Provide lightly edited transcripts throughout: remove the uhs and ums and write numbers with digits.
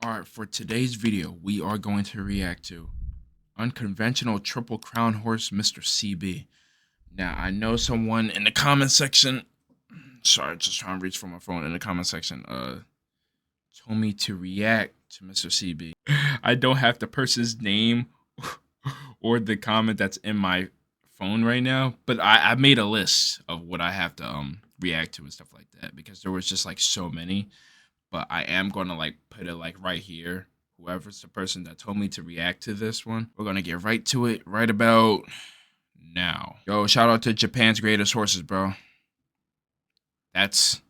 Alright, for today's video, we are going to react to Unconventional Triple Crown Horse Mr. CB. Now, I know someone in the comment section, sorry, just trying to reach for my phone in the comment section, told me to react to Mr. CB. I don't have the person's name or the comment that's in my phone right now, but I made a list of what I have to react to and stuff like that because there was just like so many. But I am gonna like put it like right here. Whoever's the person that told me to react to this one, we're gonna get right to it right about now. Yo, shout out to Japan's greatest horses, bro. That's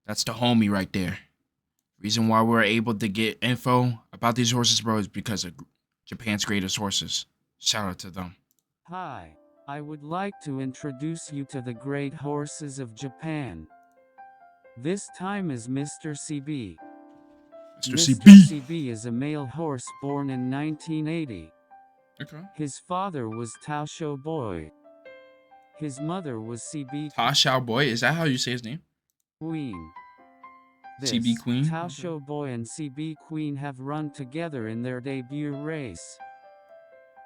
the homie right there. Reason why we're able to get info about these horses, bro, is because of Japan's greatest horses. Shout out to them. Hi, I would like to introduce you to the great horses of Japan. This time is Mr. CB. Mr. Mr. CB. CB is a male horse born in 1980. Okay. His father was Tao Shou Boy. His mother was CB Ta Xiao Boy, is that how you say his name? Queen. CB Queen? Tao Shou Boy and CB Queen have run together in their debut race.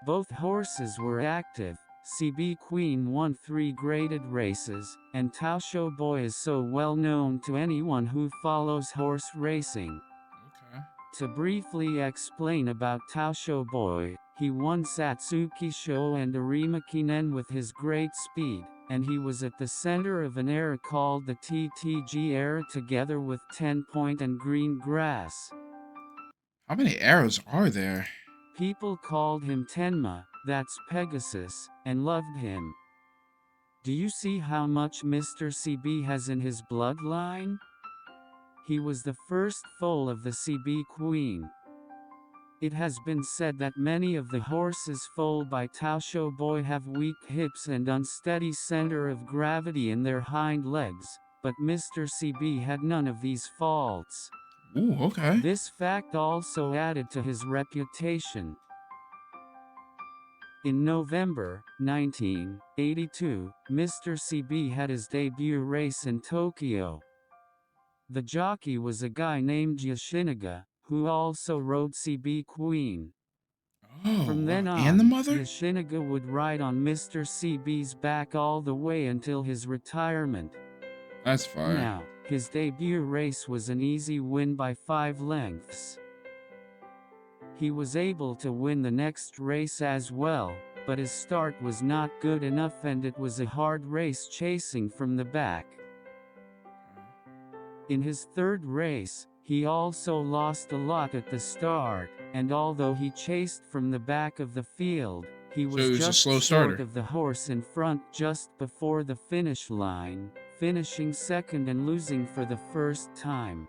Both horses were active. CB Queen won 3 graded races, and Tao Shou Boy is so well known to anyone who follows horse racing. Okay. To briefly explain about Tao Shou Boy, he won Satsuki Show and Arima Kinen with his great speed, and he was at the center of an era called the TTG era together with 10 Point and Green Grass. How many eras are there? People called him Tenma, that's Pegasus, and loved him. Do you see how much Mr. CB has in his bloodline? He was the first foal of the CB Queen. It has been said that many of the horses foaled by Tao Shou Boy have weak hips and unsteady center of gravity in their hind legs, but Mr. CB had none of these faults. Ooh, okay. This fact also added to his reputation. In November 1982, Mr. CB had his debut race in Tokyo. The jockey was a guy named Yoshinaga, who also rode CB Queen. Oh, From then on, and the mother? Yoshinaga would ride on Mr. CB's back all the way until his retirement. That's fire. Now, his debut race was an easy win by 5 lengths. He was able to win the next race as well, but his start was not good enough and it was a hard race chasing from the back. In his third race, he also lost a lot at the start, and although he chased from the back of the field, he was just short of the horse in front just before the finish line, finishing second and losing for the first time.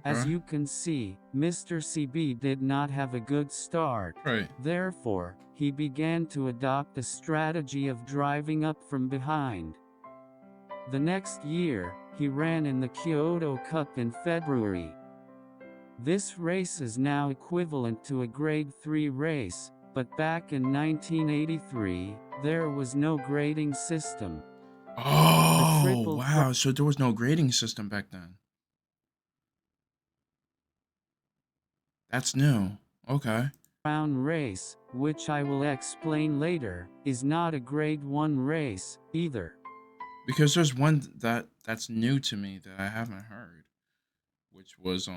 As you can see, Mr. CB did not have a good start. Right. Therefore, he began to adopt a strategy of driving up from behind. The next year, he ran in the Kyoto Cup in February. This race is now equivalent to a Grade 3 race, but back in 1983, there was no grading system. Oh, wow, so there was no grading system back then. That's new. Okay. Crown race, which I will explain later, is not a Grade 1 race, either. Because there's one that's new to me that I haven't heard, which was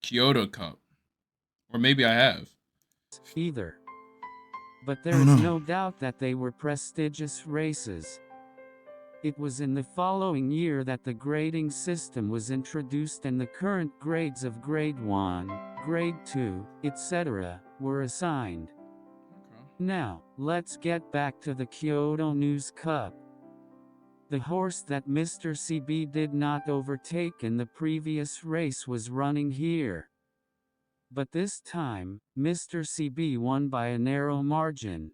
Kyoto Cup. Or maybe I have. Either. But there is no doubt that they were prestigious races. It was in the following year that the grading system was introduced and the current grades of Grade 1, Grade 2, etc., were assigned. Okay. Now, let's get back to the Kyoto News Cup. The horse that Mr. CB did not overtake in the previous race was running here. But this time, Mr. CB won by a narrow margin.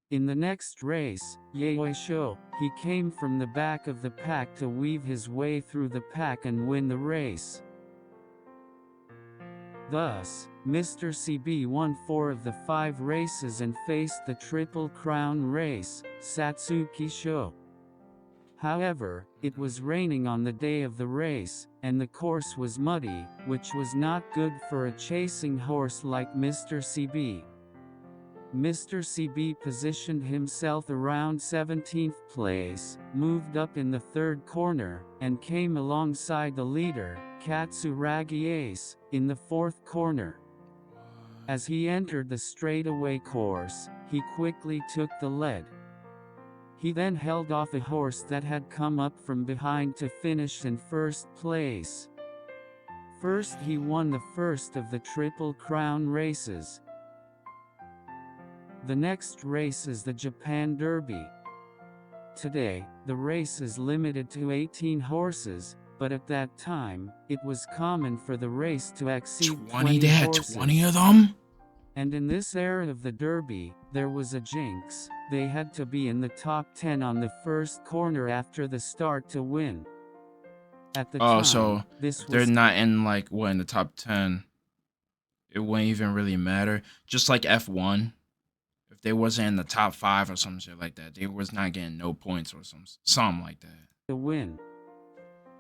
In the next race, Yaoisho, he came from the back of the pack to weave his way through the pack and win the race. Thus, Mr. CB won 4 of the 5 races and faced the Triple Crown race, Satsuki Show. However, it was raining on the day of the race, and the course was muddy, which was not good for a chasing horse like Mr. CB. Mr. CB positioned himself around 17th place, moved up in the third corner, and came alongside the leader, Katsuragi Ace, in the fourth corner. As he entered the straightaway course, he quickly took the lead. He then held off a horse that had come up from behind to finish in first place. First, he won the first of the Triple Crown races. The next race is the Japan Derby. Today, the race is limited to 18 horses, but at that time, it was common for the race to exceed 20 They had horses. 20 of them? And in this era of the Derby, there was a jinx. They had to be in the top 10 on the first corner after the start to win. At the time, So this if they're was not in in the top 10, it wouldn't even really matter. Just like F1, if they wasn't in the top 5 or some shit like that, they was not getting no points or something like that. the win.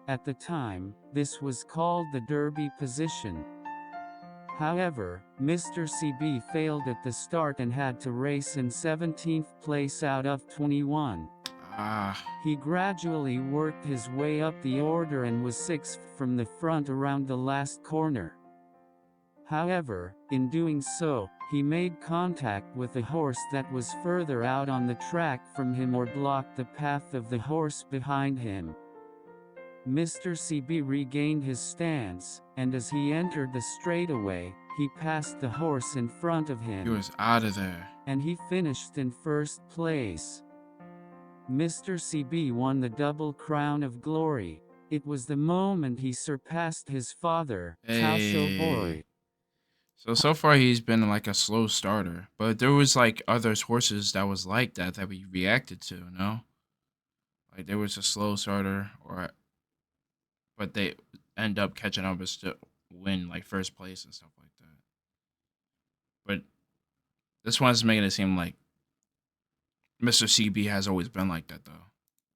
At the time, this was called the Derby position. However, Mr. CB failed at the start and had to race in 17th place out of 21. He gradually worked his way up the order and was 6th from the front around the last corner. However, in doing so, he made contact with a horse that was further out on the track from him or blocked the path of the horse behind him. Mr. CB regained his stance, and as he entered the straightaway, he passed the horse in front of him. He was out of there. And he finished in first place. Mr. CB won the Double Crown of Glory. It was the moment he surpassed his father, Taosho Boy. So far he's been like a slow starter, but there was like other horses that was like that we reacted to, no? Like there was a slow starter, but they end up catching up and still win like first place and stuff like that. But this one's making it seem like Mr. CB has always been like that, though.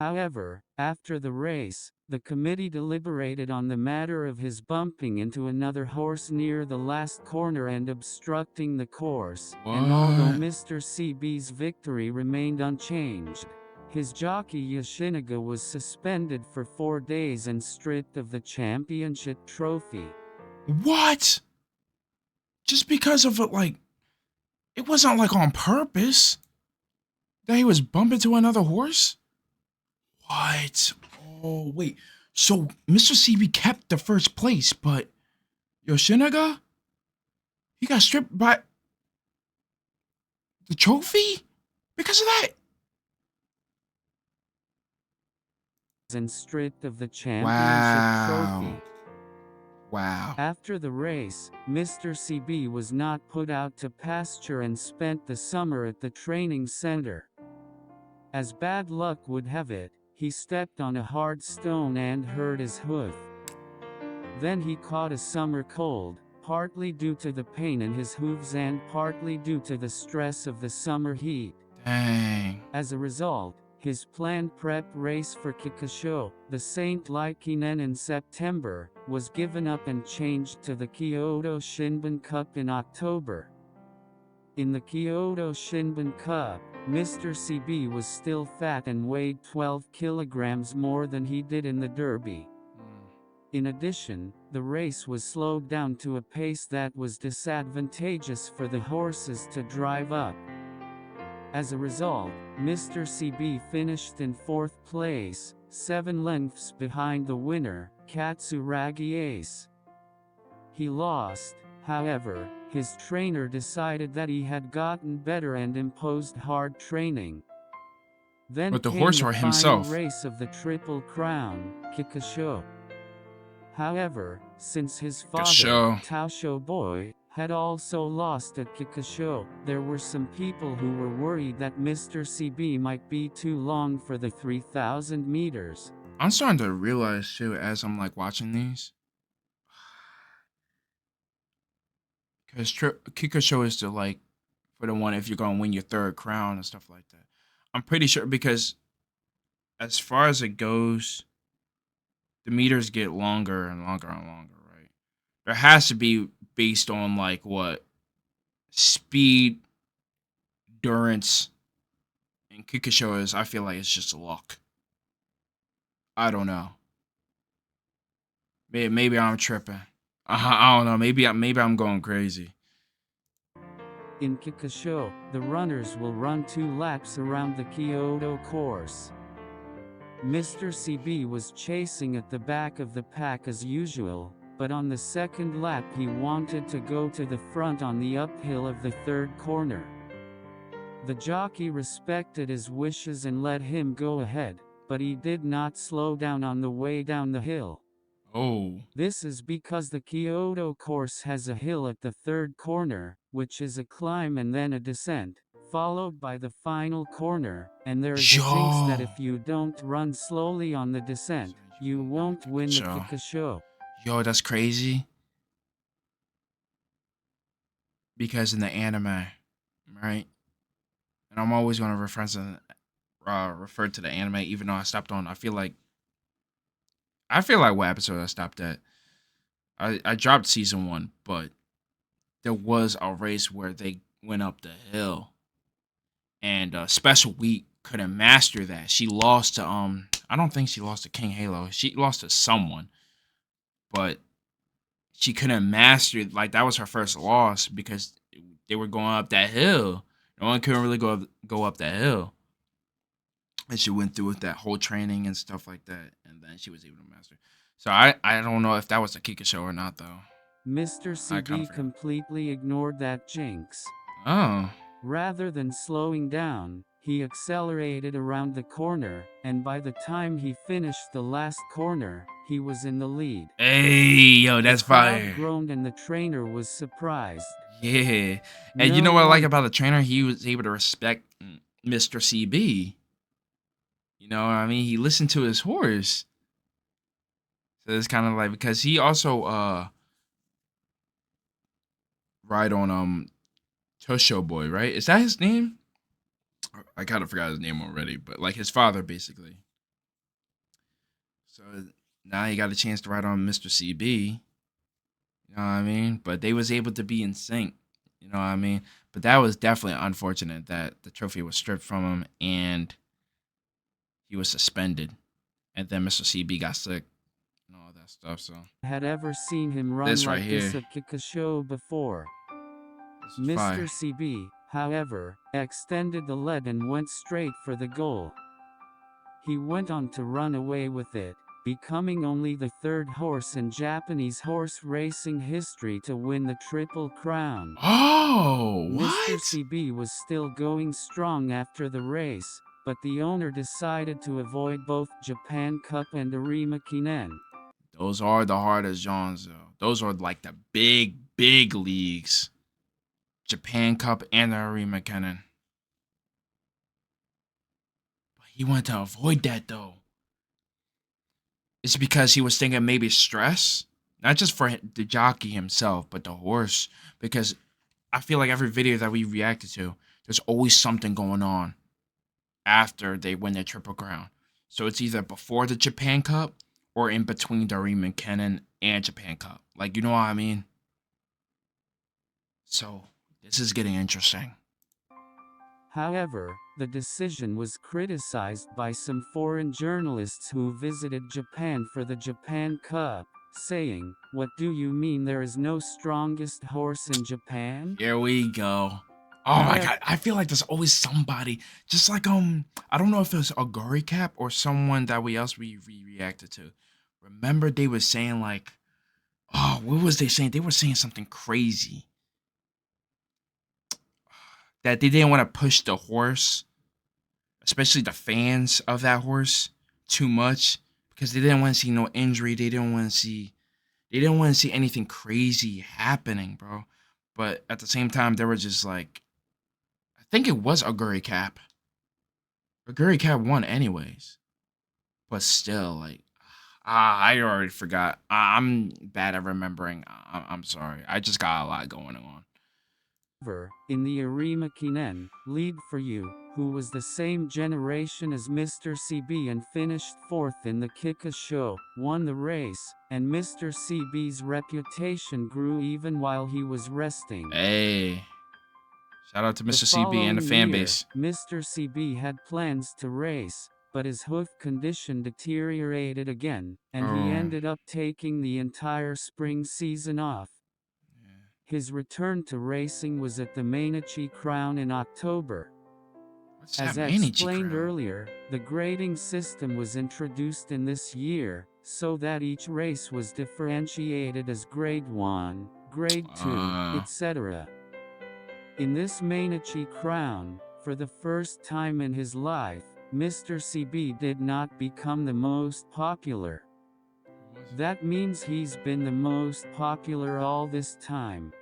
However, after the race, the committee deliberated on the matter of his bumping into another horse near the last corner and obstructing the course. And although Mr. CB's victory remained unchanged, his jockey Yoshinaga was suspended for 4 days and stripped of the championship trophy. What? Just because of it, it wasn't like on purpose that he was bumping to another horse? What? Oh, wait. So Mr. CB kept the first place, but Yoshinaga? He got stripped by the trophy? Because of that? And stripped of the championship trophy. Wow. After the race, Mr. CB was not put out to pasture and spent the summer at the training center. As bad luck would have it, he stepped on a hard stone and hurt his hoof. Then he caught a summer cold, partly due to the pain in his hooves and partly due to the stress of the summer heat. Dang. As a result, his planned prep race for Kikosho, the Saint Laikinen in September, was given up and changed to the Kyoto Shinbun Cup in October. In the Kyoto Shinbun Cup, Mr. CB was still fat and weighed 12 kilograms more than he did in the Derby. In addition, the race was slowed down to a pace that was disadvantageous for the horses to drive up. As a result, Mr. CB finished in 4th place, 7 lengths behind the winner, Katsuragi Ace. He lost, however. His trainer decided that he had gotten better and imposed hard training. Then but the came horse the or final himself? race of the Triple Crown, Kikosho. However, since his father, Taosho Boy, had also lost at Kikosho, there were some people who were worried that Mr. CB might be too long for the 3,000 meters. I'm starting to realize too as I'm watching these. Because Kikosho is for the one if you're going to win your 3rd crown and stuff like that. I'm pretty sure because as far as it goes, the meters get longer and longer and longer, right? There has to be based on like what speed, endurance, and Kikisho is. I feel like it's just luck. I don't know. Maybe I'm tripping. I don't know. Maybe I'm going crazy. In Kikisho, the runners will run 2 laps around the Kyoto course. Mr. CB was chasing at the back of the pack as usual, but on the second lap he wanted to go to the front on the uphill of the third corner. The jockey respected his wishes and let him go ahead, but he did not slow down on the way down the hill. Oh, This is because the Kyoto course has a hill at the third corner, which is a climb and then a descent, followed by the final corner, and there is a jinx that yo, if you don't run slowly on the descent, you won't win the Kikisho. Kikisho. Yo, that's crazy. Because in the anime, right? And I'm always going to refer to the anime, even though I stopped on. I feel like what episode I stopped at. I dropped season 1, but there was a race where they went up the hill, and Special Week couldn't master that. She lost to I don't think she lost to King Halo. She lost to someone, but she couldn't master, like, that was her first loss because they were going up that hill. No one couldn't really go up that hill. And she went through with that whole training and stuff like that, and then she was able to master. So I don't know if that was the Kika show or not though. Mr. I kind of CB forgot. completely ignored that jinx. Oh, Rather than slowing down, he accelerated around the corner, and by the time he finished the last corner, he was in the lead. hey, yo, The that's crowd fire. groaned and the trainer was surprised. Yeah, and you No know what I like one about the trainer? He was able to respect Mr. CB. You know what I mean? He listened to his horse. So it's kind of like because he also ride on Tosho Boy, right? Is that his name? I kind of forgot his name already, but like his father basically. So now he got a chance to ride on Mr. CB. You know what I mean? But they was able to be in sync. You know what I mean? But that was definitely unfortunate that the trophy was stripped from him and he was suspended. And then Mr. CB got sick and all that stuff. So had ever seen him run this right like this here, at Kikisho before. this is Mr. fire. CB, however, extended the lead and went straight for the goal. He went on to run away with it, becoming only the third horse in Japanese horse racing history to win the Triple Crown. Oh, Mr. what? CB was still going strong after the race, but the owner decided to avoid both Japan Cup and Arima Kinen. Those are the hardest Johns, though. Those are like the big leagues. Japan Cup and the Arima Cannon. But he wanted to avoid that though. It's because he was thinking maybe stress, not just for the jockey himself, but the horse. Because I feel like every video that we reacted to, there's always something going on after they win their Triple Crown. So it's either before the Japan Cup or in between the Arima Cannon and Japan Cup. Like, you know what I mean? So this is getting interesting. However, the decision was criticized by some foreign journalists who visited Japan for the Japan Cup, saying, "What do you mean there is no strongest horse in Japan?" Here we go. Oh my However, god, I feel like there's always somebody. Just like I don't know if it was a Gory Cap or someone that we reacted to. Remember they were saying like, oh, what was they saying? They were saying something crazy. That they didn't want to push the horse, especially the fans of that horse, too much. Because they didn't want to see no injury. They didn't want to see anything crazy happening, bro. But at the same time, they were just like, I think it was Aguri Cap. Aguri Cap won anyways. But still, like, I already forgot. I'm bad at remembering. I'm sorry. I just got a lot going on. In the Arimakinen, Lead for You, who was the same generation as Mr. CB and finished fourth in the Kika show, won the race, and Mr. CB's reputation grew even while he was resting. Hey, shout out to The Mr. CB and the following fan year, base. Mr. CB had plans to race, but his hoof condition deteriorated again, and he Oh, ended up taking the entire spring season off. His return to racing was at the Mainichi Crown in October. what's As that I Mainichi explained crown? earlier, the grading system was introduced in this year, so that each race was differentiated as Grade 1, Grade 2, etc. In this Mainichi Crown, for the first time in his life, Mr. CB did not become the most popular. That means he's been the most popular all this time.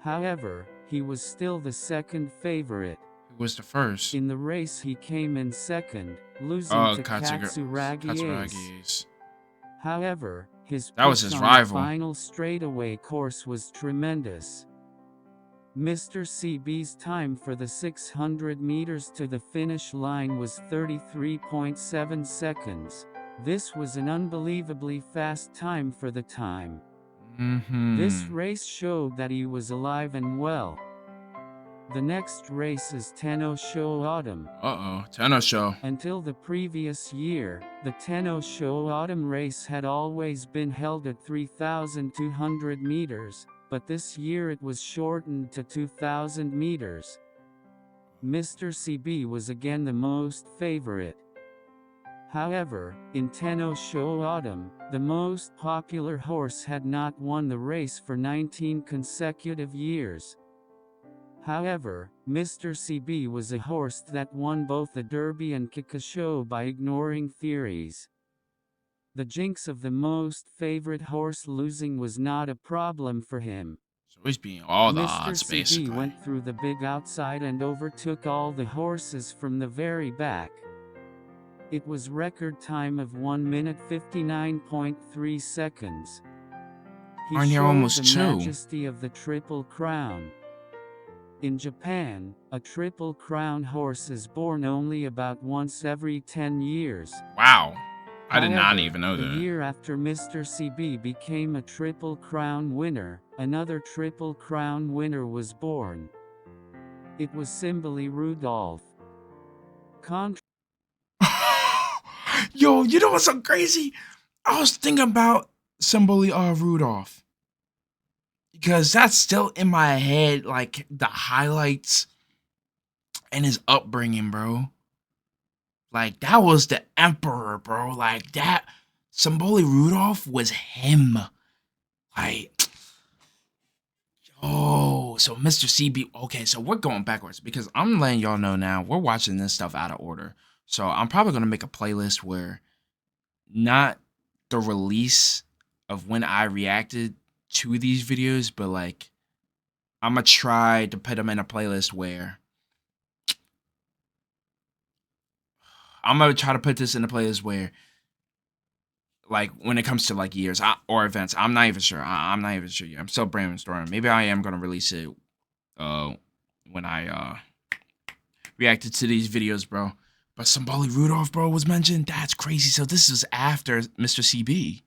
However, he was still the second favorite. Who was the first? In the race he came in second, losing Oh, to Katsuragi Ace. Katsuragi Ace. However, his That was pitch his on rival. the final straightaway course was tremendous. Mr. CB's time for the 600 meters to the finish line was 33.7 seconds. This was an unbelievably fast time for the time. This race showed that he was alive and well. The next race is Tenno Sho Autumn. Tenno Sho. Until the previous year, the Tenno Sho Autumn race had always been held at 3,200 meters, but this year it was shortened to 2,000 meters. Mr. CB was again the most favorite. However, in Tenno Sho Autumn, the most popular horse had not won the race for 19 consecutive years. However, Mr. CB was a horse that won both the Derby and Kikasho by ignoring theories. The jinx of the most favorite horse losing was not a problem for him. So he's beating all the Mr. odds, CB basically. went through the big outside and overtook all the horses from the very back. It was record time of 1 minute 59.3 seconds. He Darn near showed almost the 2. majesty of the Triple Crown. In Japan, a Triple Crown horse is born only about once every 10 years. Wow. I did not However, even know the that. year after Mr. CB became a Triple Crown winner, another Triple Crown winner was born. It was Simbali Rudolph. Yo, you know what's so crazy? I was thinking about Simbali Rudolph. Because that's still in my head, like the highlights and his upbringing, bro. Like, that was the emperor, bro. Like, that Simbali Rudolph was him. Like, oh, so Mr. CB. Okay, so we're going backwards because I'm letting y'all know now we're watching this stuff out of order. So I'm probably gonna make a playlist where not the release of when I reacted to these videos, but like I'm gonna try to put them in a playlist where I'm gonna try to put this in a playlist where, like, when it comes to like years or events, I'm not even sure. I'm not even sure yet. I'm still brainstorming. Maybe I am gonna release it when I reacted to these videos, bro. But Simbali Rudolph, bro, was mentioned. That's crazy. So this is after Mr. CB.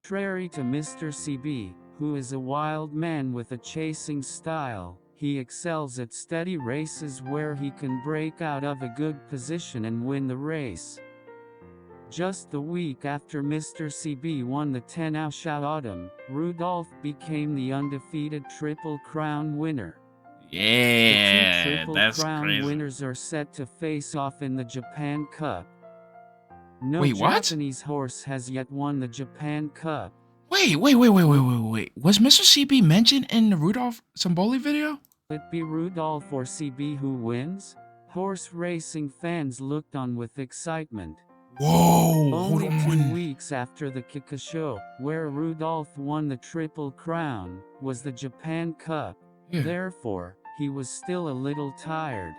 Contrary to Mr. CB, who is a wild man with a chasing style, he excels at steady races where he can break out of a good position and win the race. Just the week after Mr. CB won the Tenno Sho Autumn, Rudolph became the undefeated Triple Crown winner. Yeah, the two Triple that's Crown crazy. winners are set to face off in the Japan Cup. No Wait, what? Japanese horse has yet won the Japan Cup. Wait. Was Mr. CB mentioned in the Rudolph Simbali video? Will it be Rudolph or CB who wins? Horse racing fans looked on with excitement. Whoa, hold Only on. 2 weeks after the Kikasho, where Rudolph won the Triple Crown, was the Japan Cup. Yeah. Therefore, he was still a little tired.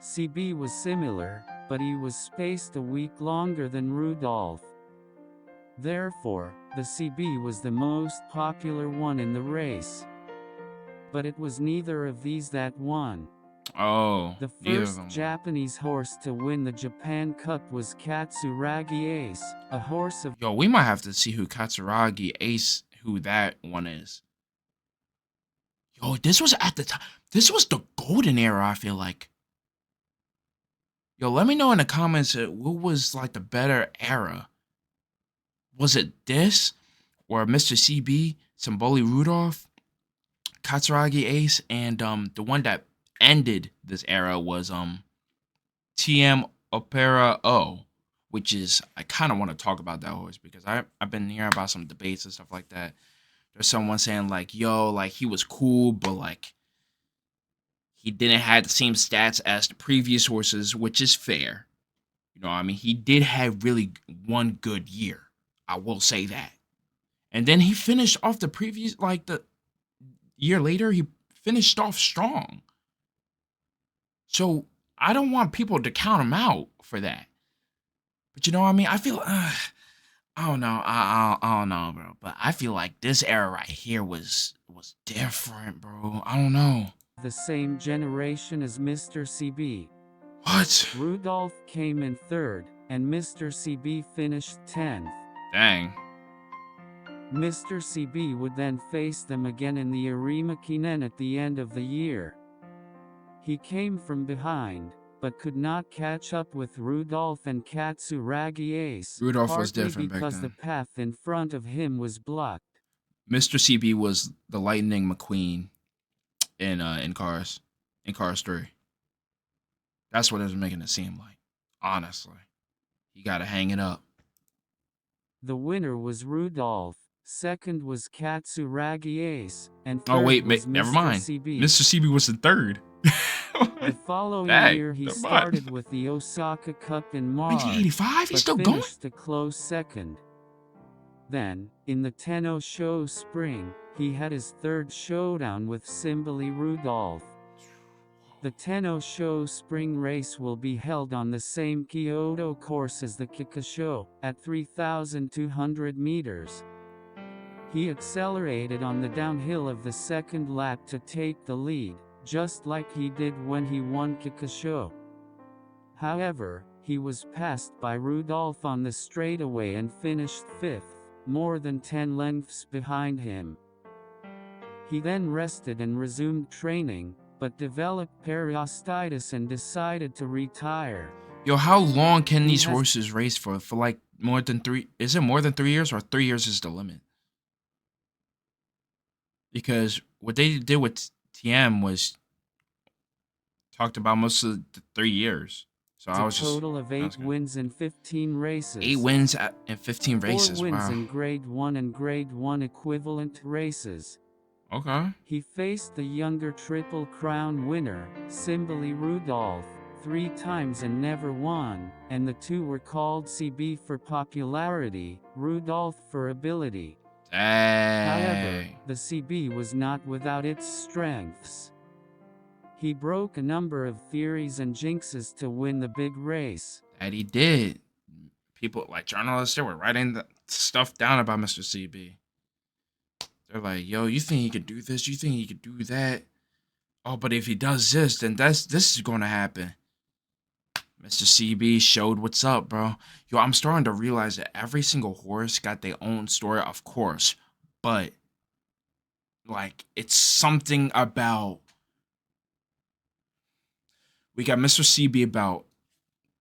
CB was similar, but he was spaced a week longer than Rudolph. Therefore, the CB was the most popular one in the race. but it was neither of these that won. Oh, The neither of first them. Japanese horse to win the Japan Cup was Katsuragi Ace, a horse of Yo, we might have to see who Katsuragi Ace, who that one is. Yo, this was at the time. This was the golden era, I feel like. Yo, let me know in the comments what was like the better era. Was it this or Mr. CB, Symboli Rudolph, Katsuragi Ace, and the one that ended this era was TM Opera O, which is I kind of want to talk about that horse because I've been hearing about some debates and stuff like that. There's someone saying like, yo, like he was cool, but like he didn't have the same stats as the previous horses, which is fair. You know what I mean? He did have really one good year. I will say that. And then he finished off the previous, like the year later, he finished off strong. So I don't want people to count him out for that. But you know what I mean? I feel, I don't know, I don't know, bro. But I feel like this era right here was different, bro. I don't know. the same generation as Mr. CB. What? Rudolph came in third, and Mr. CB finished 10th. Dang. Mr. CB would then face them again in the Arima Kinen at the end of the year. He came from behind, but could not catch up with Rudolph and Katsuragi Ace, Rudolph was partly different back because the then. path in front of him was blocked. Mr. CB was the Lightning McQueen in Cars 3. That's what it was making it seem like. Honestly. You gotta hang it up. The winner was Rudolph, second was Katsuragi Ace, and Oh third wait, was never Mr. mind. CB. Mr. CB was in third. The following Dang, year he never mind. started with the Osaka Cup in March, 1985? He's but still going? finished a close second. Then, in the Tenno Show Spring, he had his third showdown with Symboli Rudolph. The Tenno Show Spring race will be held on the same Kyoto course as the Kikasho, at 3,200 meters. He accelerated on the downhill of the second lap to take the lead, just like he did when he won Kikasho. However, he was passed by Rudolph on the straightaway and finished 5th, more than 10 lengths behind him. He then rested and resumed training, but developed periostitis and decided to retire. Yo, how long can He these has- horses race for? For like more than 3? Is it more than 3 years or 3 years is the limit? Because what they did with TM was talked about most of the 3 years. So I A was just total of 8 asking. wins in 15 races. 8 wins in 15 4 races. wins Wow. in Grade 1 and Grade 1 equivalent races. Okay. He faced the younger Triple Crown winner, Symboli Rudolph, 3 times and never won, and the two were called CB for popularity, Rudolph for ability. However, Dang. the CB was not without its strengths. He broke a number of theories and jinxes to win the big race. That he did. People like journalists, they were writing the stuff down about Mr. CB. They're like, yo, you think he could do this? You think he could do that? Oh, but if he does this, then this is gonna happen. Mr. CB showed what's up, bro. Yo, I'm starting to realize that every single horse got their own story, of course. But like it's something about we got Mr. CB about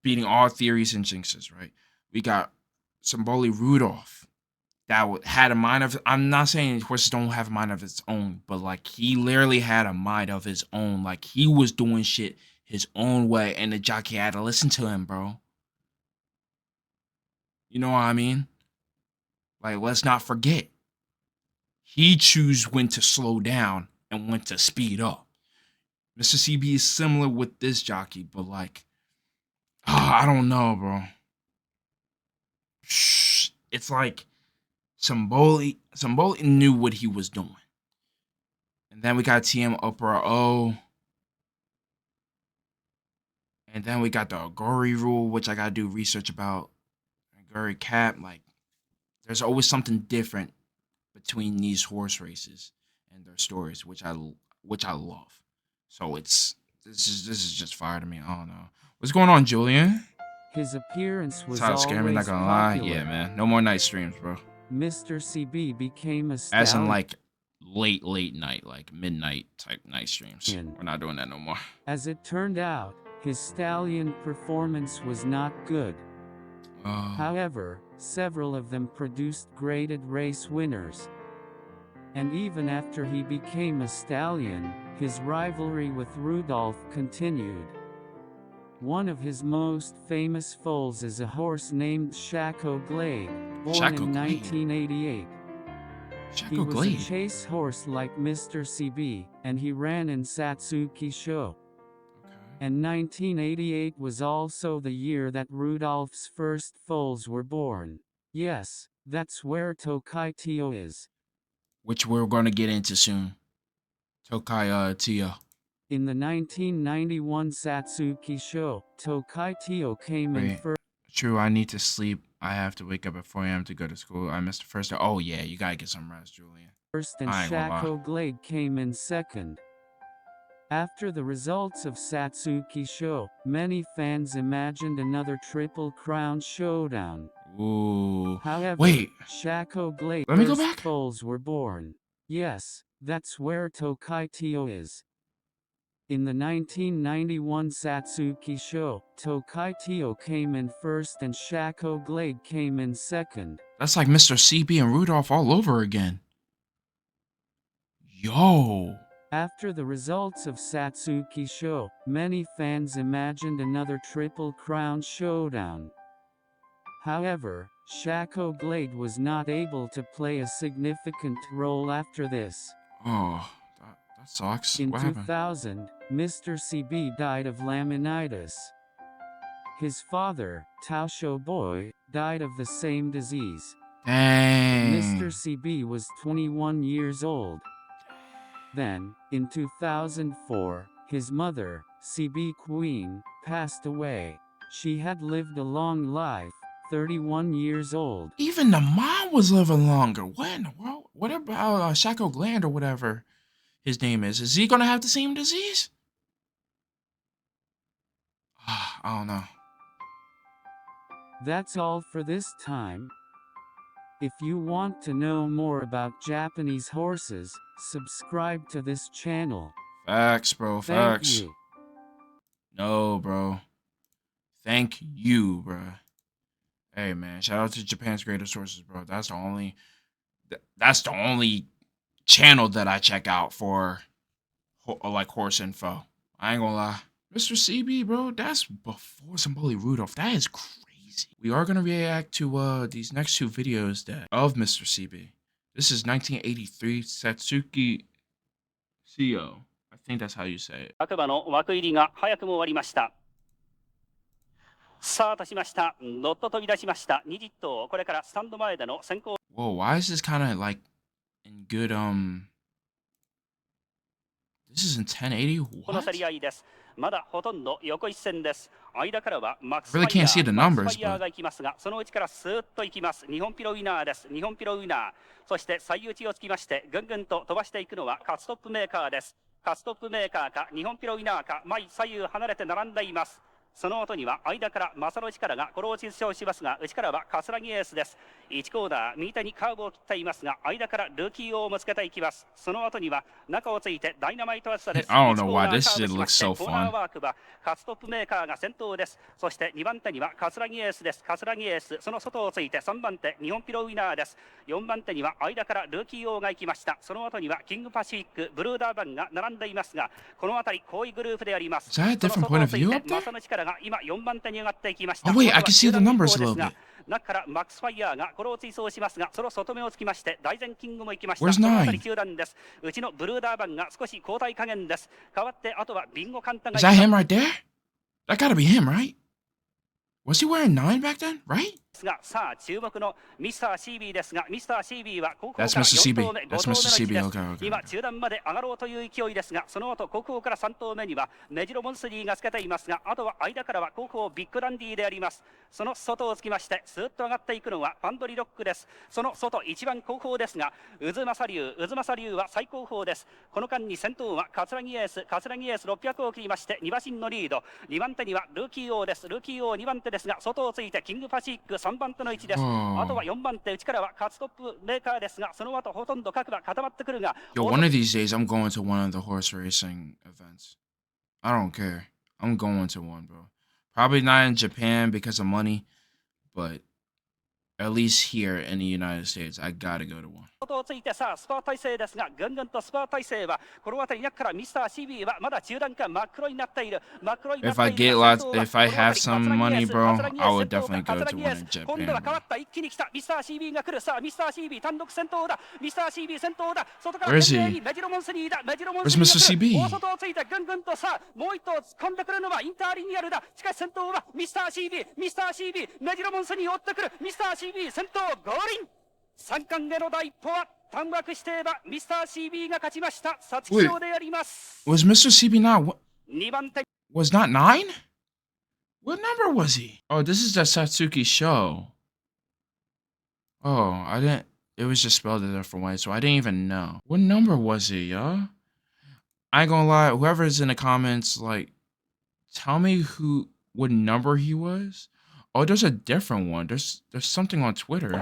beating all theories and jinxes, right? We got Symboli Rudolph that had a mind of. I'm not saying horses don't have a mind of its own, but like he literally had a mind of his own. Like he was doing shit his own way, and the jockey had to listen to him, bro. You know what I mean? Like, let's not forget. He choose when to slow down and when to speed up. Mr. CB is similar with this jockey, but like, I don't know, bro. It's like Symboli knew what he was doing. And then we got TM Opera O. And then we got the Agori rule, which I gotta do research about. Agori cap, like, there's always something different between these horse races and their stories, which which I love. So this is just fire to me. I don't know what's going on, Julian. His appearance was Tired of scaring me, not always gonna lie. popular. Yeah, man. No more night streams, bro. Mr. CB became a As in stallion. like late night, like midnight type night streams. We're not doing that no more. As it turned out, his stallion performance was not good. However, several of them produced graded race winners. And even after he became a stallion, his rivalry with Rudolph continued. One of his most famous foals is a horse named Shaco Glade, born Shaco in Glade. 1988. He Shaco was Glade. a chase horse like Mr. CB, and he ran in Satsuki Show. And 1988 was also the year that Rudolph's first foals were born. Yes, that's where Tokai Tio is. Which we're gonna get into soon. Tokai Tio. In the 1991 Satsuki Show, Tokai Tio came in Wait. True, I need to sleep. I have to wake up at 4 a.m. to go to school. I missed the first day. Oh yeah, you gotta get some rest, Julian. first and I ain't gonna lie. Shaco Glade came in second. After the results of Satsuki Show, many fans imagined another Triple Crown showdown. Ooh. However, Wait. Shaco Glade's Let me go first back. foals were born. Yes, that's where Tokai Tio is. In the 1991 Satsuki Show, Tokai Tio came in first and Shaco Glade came in second. That's like Mr. CB and Rudolph all over again. Yo. After the results of Satsuki Show, many fans imagined another Triple Crown showdown. However, Shaco Glade was not able to play a significant role after this. Oh, that sucks. In What happened? 2000, Mr. CB died of laminitis. His father, Taosho Boy, died of the same disease. Dang. Mr. CB was 21 years old. Then, in 2004, his mother, CB Queen, passed away. She had lived a long life, 31 years old. Even the mom was living longer. What in the world? What about Shaco Glade or whatever his name is? Is he gonna have the same disease? I don't know. That's all for this time. If you want to know more about Japanese horses, subscribe to this channel. Facts, bro. Thank Facts. you. No, bro. Thank you, bro. Hey, man. Shout out to Japan's Greatest Horses, bro. That's the only channel that I check out for like horse info. I ain't gonna lie. Mr. CB, bro, that's before Somebody Rudolph. That is crazy. We are gonna react to these next two videos of Mr. CB. This is 1983 Satsuki Shio. I think that's how you say it. 各馬の枠入りが早くも終わりました。スタートしました。ロット飛び出しました。20頭、これからスタンド前での先行。 Whoa, why is this kind of like in good This is in 1080? この What? 競り合いです。まだほとんど横一線です。間からはマックスフ Really ァイヤ can't see ー、 the マック numbers, スファイヤーが行きますが、そのうちからスーッと行きます。日本ピロウィナーです。日本ピロウィナー。そして最内をつきまして、ぐんぐんと飛ばしていくのはカツトップメーカーです。カツトップメーカーか、日本ピロウィナーか、前左右離れて並んでいます。その後には間から正野力がこれを実証しますが、内からは葛城エースです。1コーナー右手にカーブを切っていますが、間からルーキー王をぶつけていきます。その後には中をついてダイナマイト暑さです。 I don't know why this shit looks so コーナ fun. ーワークはカツトップメーカーが先頭です。そして2番手には葛城エースです。葛城エース、その外をついて3番手日本ピロウィナーです。4番手には間からルーキー王が行きました。その後にはキングパシフィック、ブルーダーバンが並んでいますが、この辺り好意グループであります。 Is that a different point of view up there? 正野力が今4番手に上がっていきました。 Oh, wait, I can see the numbers a little bit. 中からマックスファイヤーがこれを追走しますが、その外目をつきまして大前キングも行きました。 Where's この nine? 辺り中段です。うちのブルーダーバンが少し交代加減です。代わってあとはビンゴカンタが Is that him right there? That gotta be him, right? Was he wearing 9 back then? Right? ですが、さあ注目のミスター CB ですが、ミスター CB は後方から That's Mr. 4頭 CB. 目、5 That's 頭目の Mr. 位置 CB. です。 Okay, okay. 今中段まで上がろうという勢いですが、その後国宝から3頭目にはメジロモンスリーがつけていますが、あとは間からは国宝ビッグダンディであります。その外をつきましてスーッと上がっていくのはパンドリロックです。その外一番後方ですが、渦政竜は最高峰です。この間に先頭は桂木エース600を切りまして2馬身のリード。2番手にはルーキー王です。ルーキー王2番手ですが、外をついてキングパシフィック3番手の位置です。あとは4番手内からはカツトップメーカーですが、その後ほとんど各馬固まってくるが、 Yo, one of these days I'm going to one of the horse racing events. I don't care. I'm going to one, bro. Probably not in Japan because of money, but at least here in the United States, I gotta go to one. 外をついてさあスパー体制ですが、ぐんぐんとスパー体制はこの辺り中からミスター CB はまだ中段か真っ黒になっている。 If I get lots, if I have some money, bro, I would definitely go to one in 今度は Japan, 変わ bro. った一気に来たミスター CB が来る。さあミスター CB 単独先頭だ。ミスター CB 先頭だ。外から Where is he? 懸命にメジロモンスリーだ。メジロモン Where's スリー Mr. が来る。 CB? 大外をついてぐんぐんとさあもう一頭突っ込んでくるのはインターリニアルだ。しかし先頭はミスター CB メジロモンスリーを追ってくる。ミスター CB 先頭ゴールイン。三冠への第一歩は単枠指定馬ミスター CB が勝ちました。皐月賞であります。 Was Mr. CB not, 2番手 was not 9? What number was he? Oh, this is the Satsuki show. Oh, I didn't, it was just spelled a different way, so I didn't even know. What number was he, y'all? I ain't gonna lie, whoever's in the comments, like, tell me what number he was. Oh, there's a different one. There's something on Twitter.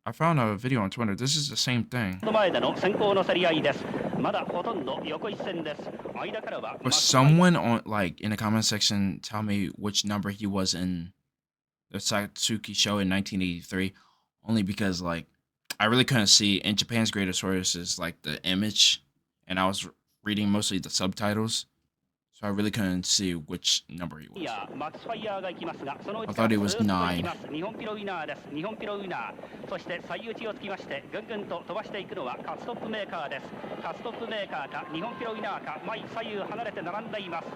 I found a video on Twitter. This is the same thing. 前での先行の競り合いです。まだほとんど横一線です。間からは But someone on like in the comment section tell me which number he was in the Satsuki show in 1983. Only because like I really couldn't see in Japan's Greatest Horses like the image, and I was reading mostly the subtitles. So I really couldn't see which number he was. I thought he was 9. 日本ピロウィナーです。日本ピロウィナー。そして最内をつきましてぐんぐんと飛ばしていくのはカツトップメーカーです。カツトップメーカーか日本ピロウィナーか前左右離れて並んでいます。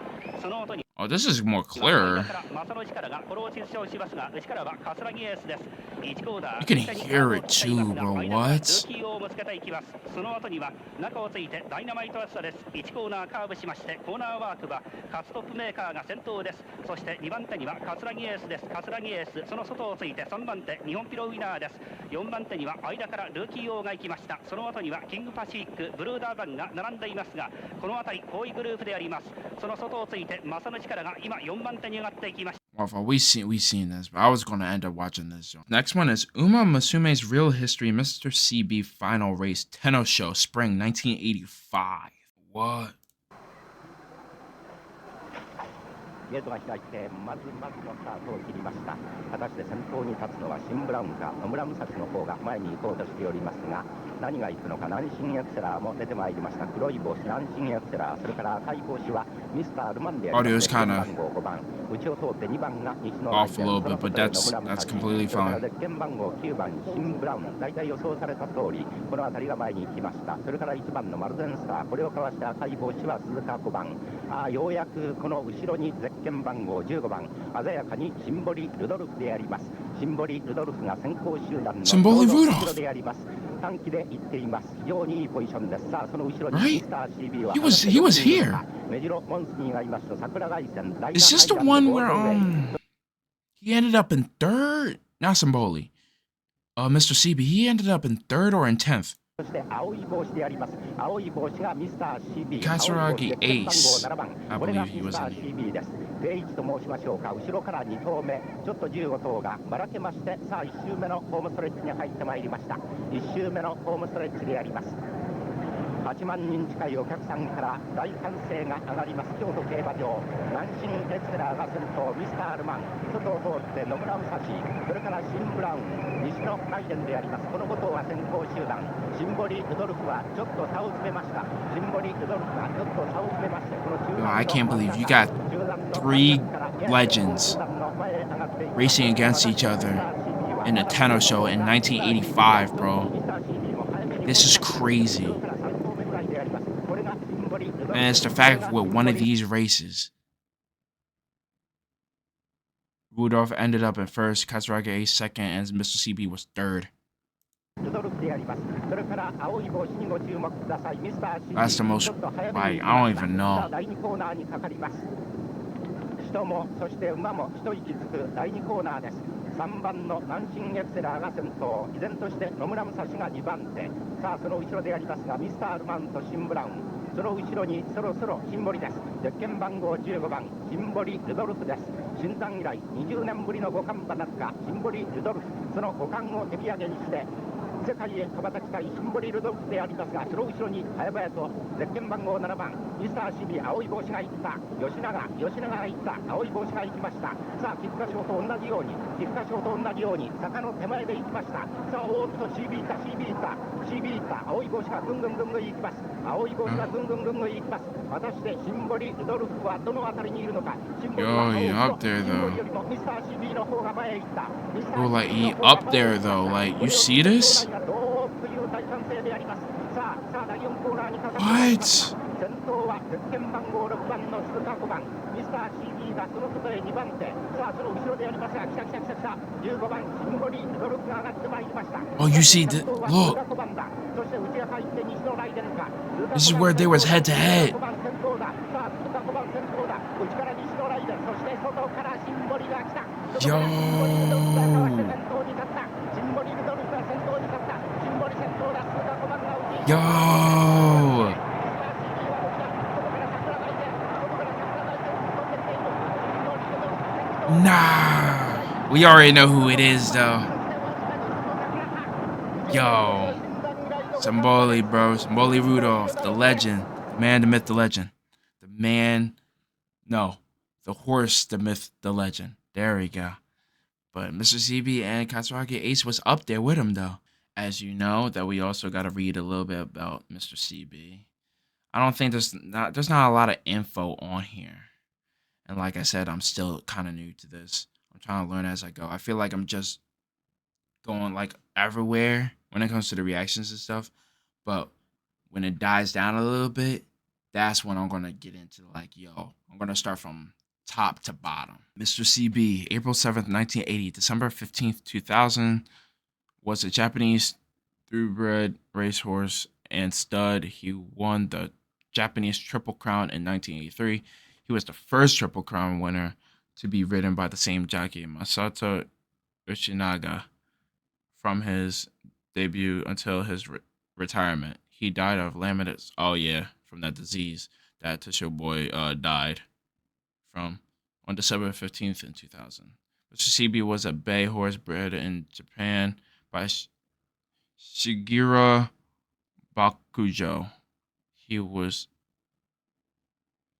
その後に Oh, this is more clear. You can hear it too, bro. What? その後には中をついてダイナマイトアスタです。1コーナーカーブしましてコーナーワークはカツトップメーカーが先頭です。そして2番手には桂木エースです。桂木エースその外をついて3番手日本ピロウィナーです。4番手には間からルーキー王が行きました。その後にはキングパシフィックブルーダーバンが並んでいますが、この辺り好位グループであります。その外をついて正野力が今4番手に上がっていきました。Well, we seen this, but I was gonna end up watching this. Next one is Uma Musume's Real History Mr. CB Final Race Tenno Show Spring 1985. What? ゲートが開いてまずのスタートを切りました。果たして先頭に立つのはシンブラウンか野村武蔵の方が前に行こうとしておりますが、何が行くのか。南進エクセラーも出てまいりました。黒い帽子南進エクセラー、それから赤い帽子はミスタールマンであります。番号5番内を通って2番が西の off a little bit, but that's completely fine. ゼッケン番号9番シンブラウン、大体予想された通りこの辺りが前に行きました。それから1番のマルゼンスター、これをかわして赤い帽子は鈴鹿5番。ようやくこの後ろにゼッケン番号15番鮮やかにシンボリ・ルドルフであります。シンボリ・ルドルフが先行集団の後ろであります。短期で行っています。非常にいいポジションです。さあその後ろにミスター CB は He was here. メジロモンスニーがいますと桜外線。 Is this the one where he ended up in third? Not Simboli. Mr. CB, he ended up in third or in 10th. そして青い帽子であります。青い帽子がミスター CB。 Katsuragi Ace. I これが believe ミ he ス was ター in here. CB です。定位置と申しましょうか。後ろから2頭目、ちょっと15頭がばらけまして、さあ1周目のホームストレッチに入ってまいりました。1周目のホームストレッチであります。8万人近いお客さんから大歓声が上がります京都競馬場。南進エクセラーが先頭、ミスタールマン、外を通って野村武蔵、それからシンブラウン、西のライデンであります。この5頭は先行集団。シンボリ・ルドルフはちょっと差を詰めました。シンボリ・ルドルフがちょっと差を詰めまして、この中 Yo, I can't believe you got 3 legends racing against each other in the Tenno show in 1985, bro. This is crazy. And it's the fact with one of these races, Rudolph ended up in first, Katsuragi Ace second, and Mr. CB was third. ルドルフであります。それから青い帽子にご注目ください。ミスター CB。 That's the most, ちょっと早め like, に I 行き don't ま even した。さあ know. 第2コーナーにかかります。人もそして馬も一息つく第2コーナーです。3番のナンシンエクセラーが先頭、依然として野村武蔵が2番手。さあその後ろでありますがミスタールマントシンブラウン、その後ろにそろそろシンボリです。ゼッケン番号15番シンボリ・ルドルフです。新山以来20年ぶりの五冠馬だったシンボリ・ルドルフ、その五冠を手土産にして世界へ羽ばたきたいシンボリ・ルドルフでありますが、その後ろに早々とゼッケン番号7番ミスター CB 青い帽子が行った。吉永が行った。青い帽子が行きました。さあ菊花賞と同じように坂の手前で行きました。さあおーっと CB 行った。青い帽子がぐんぐん行きます。青い帽子がぐんぐん行きます。果たしてシンボリ・ルドルフはどのあたりにいるのか。シンボリは Yo, he up there シンボ though. リよりもミスター CB の方が前へ行った。 Bro, like, he up there though. Like, you see this? What? 先頭はゼッケン番号6番の鈴鹿5番ミスター CB がその外へ2番手。さあその後ろでありますが来た15番シンボリ・ルドルフが上がってまいりました。 Oh, you see the look. そして内が入って西のライデンか。 This is where they was head to head. 5番先頭だ。さあ鈴鹿5番先頭だ。内から西のライデン、そして外からシンボリが来た。 Yo. 先頭に立った。シンボリ・ルドルフが先頭に立った。シンボリ先頭だ。鈴鹿5番が内。 Yo. Nah. We already know who it is though. Yo. Simboli, bro. Simboli Rudolph, the legend. The man, the myth, the legend. The man. No. The horse, the myth, the legend. There we go. But Mr. CB and Katsuragi Ace was up there with him though. As you know, that we also got to read a little bit about Mr. CB. I don't think there's not a lot of info on here. And like I said, I'm still kind of new to this. I'm trying to learn as I go. I feel like I'm just going like everywhere when it comes to the reactions and stuff. But when it dies down a little bit, that's when I'm going to get into like, yo, I'm going to start from top to bottom. Mr. CB, April 7th, 1980, December 15th, 2000, was a Japanese thoroughbred racehorse and stud. He won the Japanese Triple Crown in 1983. He was the first Triple Crown winner to be ridden by the same jockey, Masato Uchinaga, from his debut until his retirement. He died of laminitis. Oh yeah, from that disease that Tosho Boy died from on December 15th in 2000. Mr. CB was a bay horse bred in Japan by Shigeru Bakujo. He was...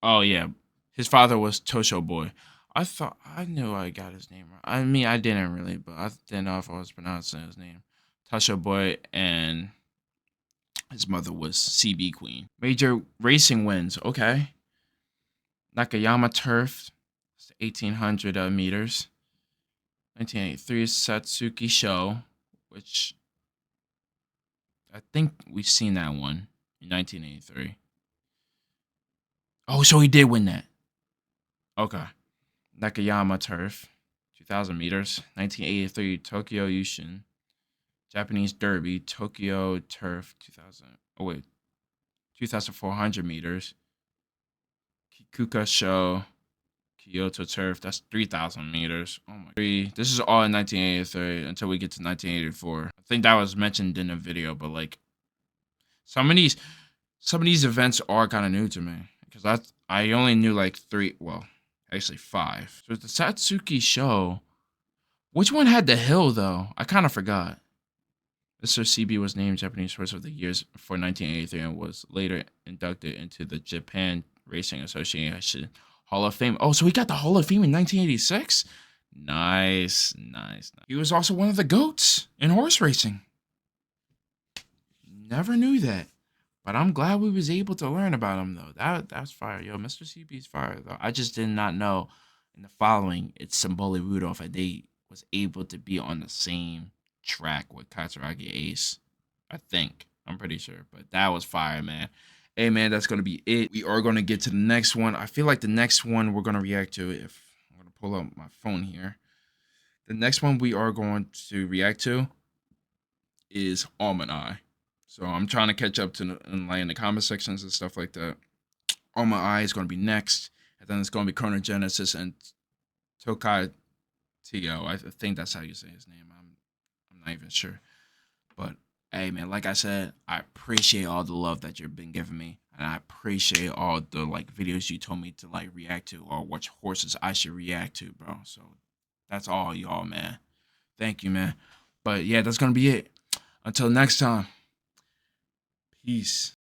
Oh, yeah. His father was Tosho Boy. I knew I got his name right. I mean, I didn't really, but I didn't know if I was pronouncing his name. Tosho Boy, and his mother was CB Queen. Major racing wins. Okay. Nakayama Turf, 1,800 meters. 1983 Satsuki Show, which I think we've seen that one in 1983. Oh, so he did win that. Okay. Nakayama Turf, 2,000 meters. 1983 Tokyo Yushin. Japanese Derby, Tokyo Turf, 2,400 meters. Kikuka Show, Kyoto Turf, that's 3,000 meters. Oh my God. This is all in 1983 until we get to 1984. I think that was mentioned in the video, but like some of these events are kind of new to me because I only knew like 3, well, actually 5. So the Satsuki Show, which one had the hill though? I kind of forgot. Mr. CB was named Japanese Horse of the Year for 1983 and was later inducted into the Japan Racing Association Hall of Fame. Oh, so he got the Hall of Fame in 1986? Nice. He was also one of the GOATs in horse racing. Never knew that. But I'm glad we was able to learn about him, though. That's fire. Yo, Mr. CB's fire, though. I just did not know in the following, it's Simboli Rudolph, and they was able to be on the same track with Katsuragi Ace. I think. I'm pretty sure. But that was fire, man. Hey, man, that's going to be it. We are going to get to the next one. I feel like the next one we're going to react to, if I'm going to pull up my phone here. The next one we are going to react to is Almond So I'm trying to catch up to in the comment sections and stuff like that. Almond is going to be next, and then it's going to be Chrono Genesis and Tokai Tio. I think that's how you say his name. I'm not even sure, but hey man, like I said, I appreciate all the love that you've been giving me, and I appreciate all the like videos you told me to like react to or which horses I should react to, bro. So that's all, y'all, man. Thank you, man. But yeah, that's gonna be it. Until next time, peace.